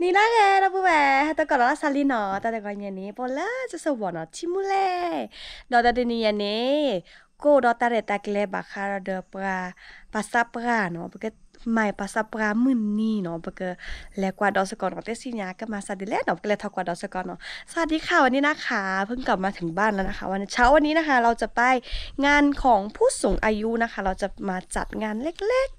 นี้ละไงนะปุ๊บแหวแต่ก่อนเราซาลีเนาะแต่ก่อนอย่างนี้พอละจะสวรรค์เนาะชิมุเล่ดอตาเดนีอย่างนี้กูดอตาเรตากเลบาคาราเดปราภาษาปราเนาะเพราะไม่ภาษาปรามึนนี่เนาะเพราะแล้วกว่าดอสกอนเนาะเตสิญาก็มาซาดิเลเนาะก็เลยทักกว่าดอสกอนเนาะสวัสดีค่ะวันนี้นะคะเพิ่งกลับมาถึงบ้านแล้วนะคะวันเช้าวันนี้นะคะเราจะไปงานของผู้สูงอายุนะคะเราจะมาจัดงานเล็ก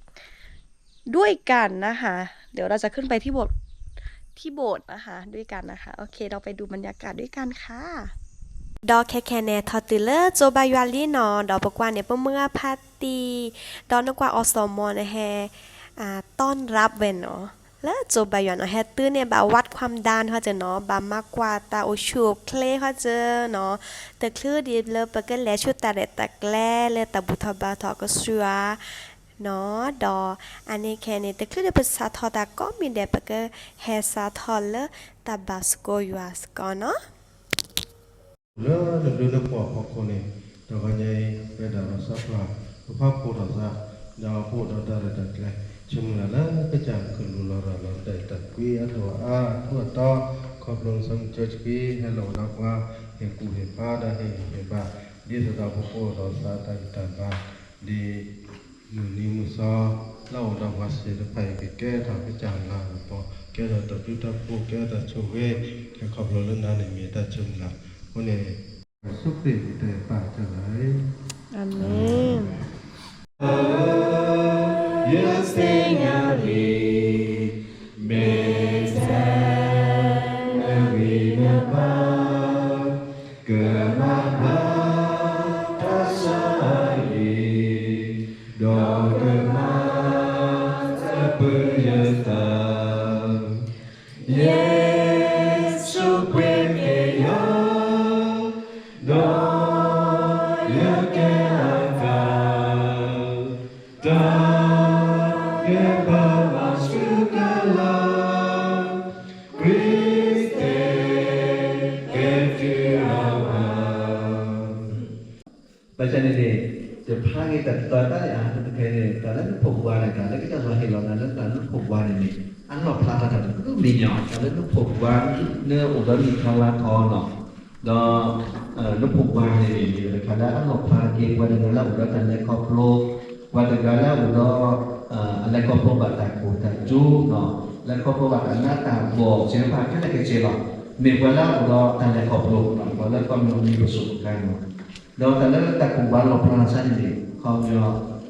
ๆด้วยกันนะคะเดี๋ยวเราจะขึ้นไปที่โบสถ์นะคะด้วยกันนะคะโอเคเราไปดูบรรยากาศด้วยกันค่ะดอกแค่เนทอติเลอร์โจบายาลีนอดอกปกว่าเนี่ยเมื่อพาร์ตี้ดอกนกว่าอสมอนะฮะต้อนรับเวนเนาะแล้วโจบายอนเฮตื้อเนี่ยบาวัดความดันเขาจะเนาะบามากกว่าตาโอชูเคลเขาจะเนาะแต่คลื่นดีเลยปก็แล้วชุดตาเด็ดตะแกล้เลยตาบุทบาทอก็ชัวเนาะดออันนี้แค่นี้แต่คือเดี๋ยวภาษาทอตาก็มีเดี๋ยวปก็เฮซาทอลเลตาบาสโกยูอาสก็เนาะแล้วดูนักปอกของคนนี้แต่ก็ยังเป็นดาราสักละภาพโคตรสักดาวพูดดาวดาราดักเลยชุมละแล้วก็จะขึ้นลุลาราเราได้ตัดกุยอัตวาทั่วต่อขอบลงสังเจกีให้เรานักว่าเห็นกูเห็นป้าได้เห็นบ้าดีสุดดาวพูดเราสาตันตันบ้าดีมือนี้มือซอเล่าดาววัดเสียไปแก้ทำพิจารณาพอแก้เราตัดยุทธภูแก้ตัดโชเวแก้ขอบลงเรื่องนั้นในมีตัดชุมละวันนี้สุขดีแต่ป่าจะไหลอาเมนBaca ni deh, jepang itu tadi ah tu kene, tadi tu pukwan ni kan, lagi kita sudah hilang nanti tadi pukwan ini, anok pelata tadi tu minyak, tadi tu pukwan ni udah ni kalah kono, dah tu pukwan ni, kadang anok pelata pada gala udah tadi koplo, pada gala udahอะไรก็พบว่าแต่กูแต่จูเนาะแล้วก็พบว่าหน้าตาบอกเสียงผ่านแค่ไหนก็เจอหรอกมีเวลาเราแต่ละขอบโลกเนาะเวลาก็มีประสบการณ์เนาะเราแต่ละแต่กูว่าเราพลาดสั้นดีเขาจะ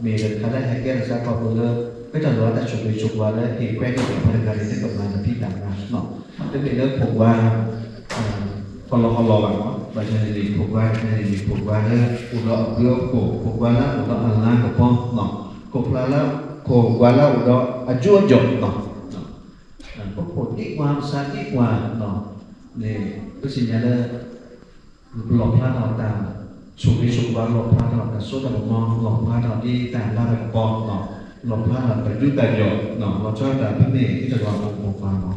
มีเรื่องอะไรให้แก้รักษาขอบโลกก็จะรู้แต่ชุดชุดว่าแล้วเหตุแก้ก็เป็นพนักงานที่ประมาณที่ต่างกันเนาะจะเป็นเรื่องผมว่าคนเราแบบว่าบัญชีดีผมว่าดีผมว่าเนี่ยอุดรเรื่องผมว่าแล้วอุดรอะไรกับพ่อเนาะผมแล้วko wala udo ajo jom no ko ko ti kwa sa ti kwa no ne ko sinyala lo pha no ta su ni su ba lo pha no ta so ta mo lo pha no ti ta la ra ko no lo pha no ta ju ta yo no lo cho ta pa ne ti ta wa mo pha no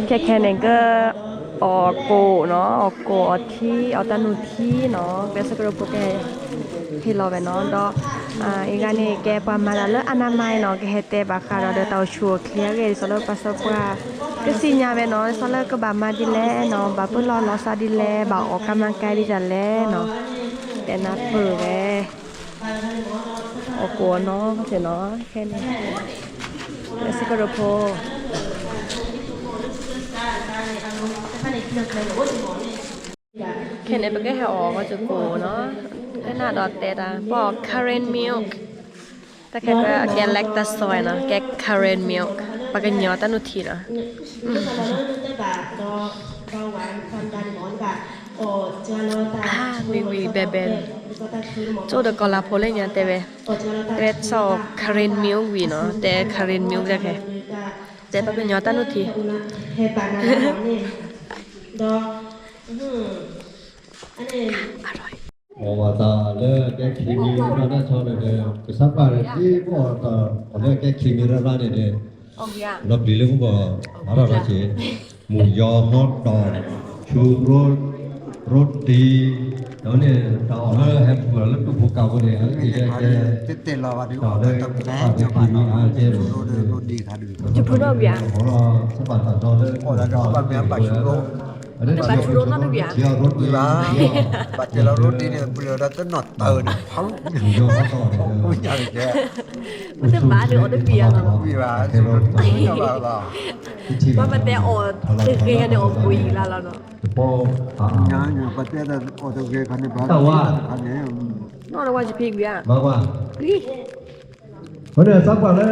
แค่นั้นก็ออกโกเนาะออกโกอที่เอาตานุที่เนาะเป็นสกปรกแกที่เราไปเนาะดอกอีกอันนี้แกปามาแล้วอนามัยเนาะแกเฮเตบาคาเราเดตาชัวเคลียร์เลยสโลปัสสาวะก็สิญญาไปเนาะสโลก็บามาดิแลเนาะบาเปิ้ลรอซาดิแลบาออกกำลังกายดิจันแลเนาะแต่นัดเผื่อแกออกโกเนาะเสียเนาะแค่นี้เป็นสกปรกแค่นี้เป็นแค่หอก็จะโกเนาะก็น่าดอดเตดบอก current milk แต่แค่ก็แกเล็กแต่ซอยนะแก current milk ปากกันยอตันุทีนะวิเบเบนโจเดกอลาโพเลเนี่ยแต่เวเรดซอ current milk วิเนาะแต่ current milk จะแค่แต่ปากกันยอตันุทีอร่อยว่าตาเลิกแกคิมิราน่าชอบเลยก็สับปะรดที่ว่าตาเลิกแกคิมิราน่าเนี่ยรับดีเลยก็บอกอะไรนะเจ๊หมูยอฮอทดอกชูรสรสดี đó nên tao ở hay vừa lớp tụ phố cầu cái này thì cái tên là đi tao đây tập bé tao cho cái bạn gì à chơi rồi nó đi khá được chụp phút đâu vậy họ lo các bạn tao đó đấy họ là các bạn bé bà chú đô bà chú đô nó được vậy chiều rốt vì bà bà chỉ là rốt đi này bây giờ đã tới nọt tờ được phóng vô có to ôi nhà được chứมันจะบ้าหรือเอาได้เบียร์เหรอ vì bà chú đô tới cho bà là ว่ามันแต่อดตึกเรียนเนี่ยอดปุยแล้วเนาะ po nhà nhà bà té là ô tô ghế khăn này bà khăn này นอกจากว่าจะพีกเบียร์ ba qua นี่ vấn đề sắp vào đây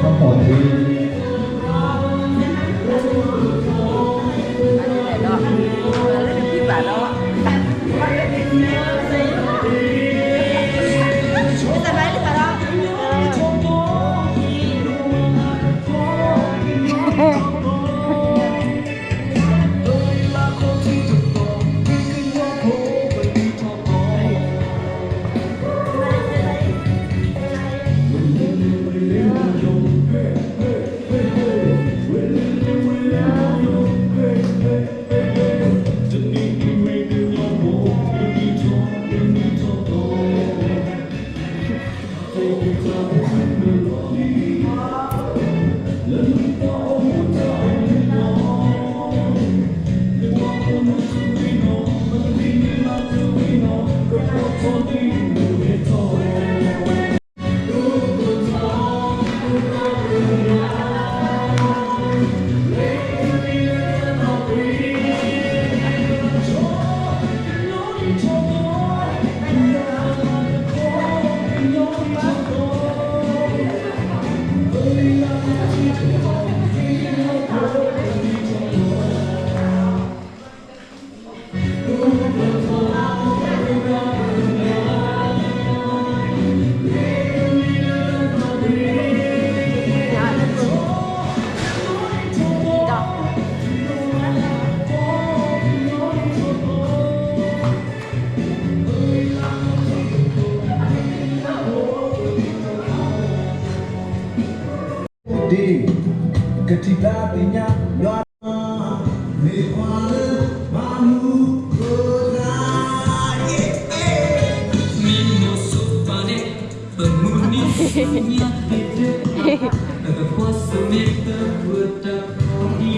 không hỏi gì พี่บาทแล้วอ่ะจะไปหรือเปล่า đi cái thì ta đi nhá loạt mê hoa lơ ba nu cơ ra mino sopane bermuni sunya bede ada kuasa meta buata kodi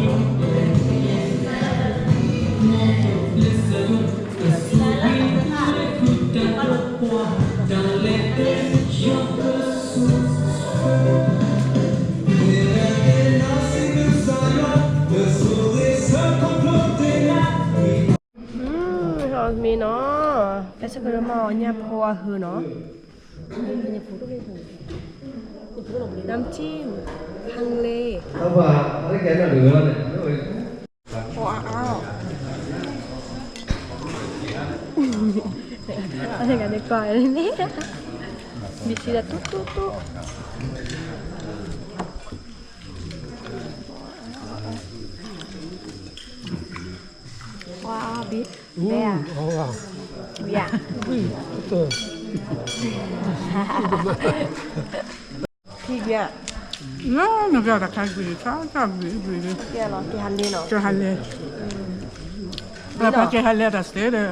lesalu kesuwi kuda kwa dalete yo kesusมีเนาะแต่สักเรื่องมอเนี่ยพอคือเนาะน้ำจิ้มฮังเล không vào cái nào được này ว้าวอะไรกันดีกว่าเนี่ยบิสิละตุ๊ตุ๊ตุ๊ว้าวบิ๊กเบียร์เบียร์พี่เบียร์ Non, non vedo che guida, che guida. เบียร์เนาะที่ฮันดีเนาะ Che halle. La perché halle da stare.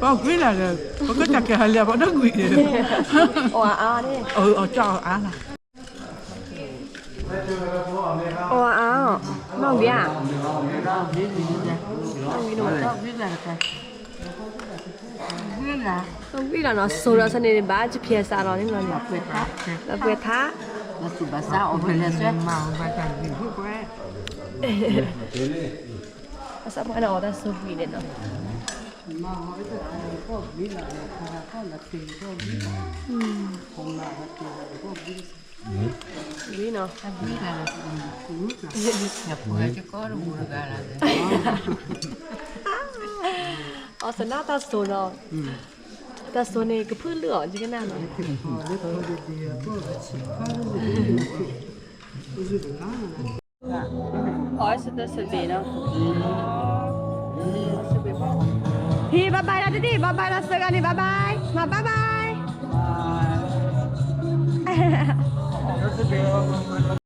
Poi guida, perché che halle va da guida. โอ้อ้าวนี่ Oh, ciao Anna. โอ้อ้าวน้องเบียร์ต้องวิ่งแล้วเนาะโซลาร์สนิทบ้าจะเพียสารเราเนี่ยเราเปิดท่าเราเปิดท่า La subasa o Venezuela. ภาษาพวกเราได้สูบีเนี่ยเนาะวีเนาะ Nhập quê chứ có đâu mua gà là gì. อ๋อสนาตาโซเนาะตาโซเนี่ยก็พื้นเหลือจริงกันนะเนาะอ๋อสุดท้ายสุดดีเนาะพี่บ๊ายบายนะดิบ๊ายบายนะเจอกันนี่บ๊ายบายมาบ๊ายบาย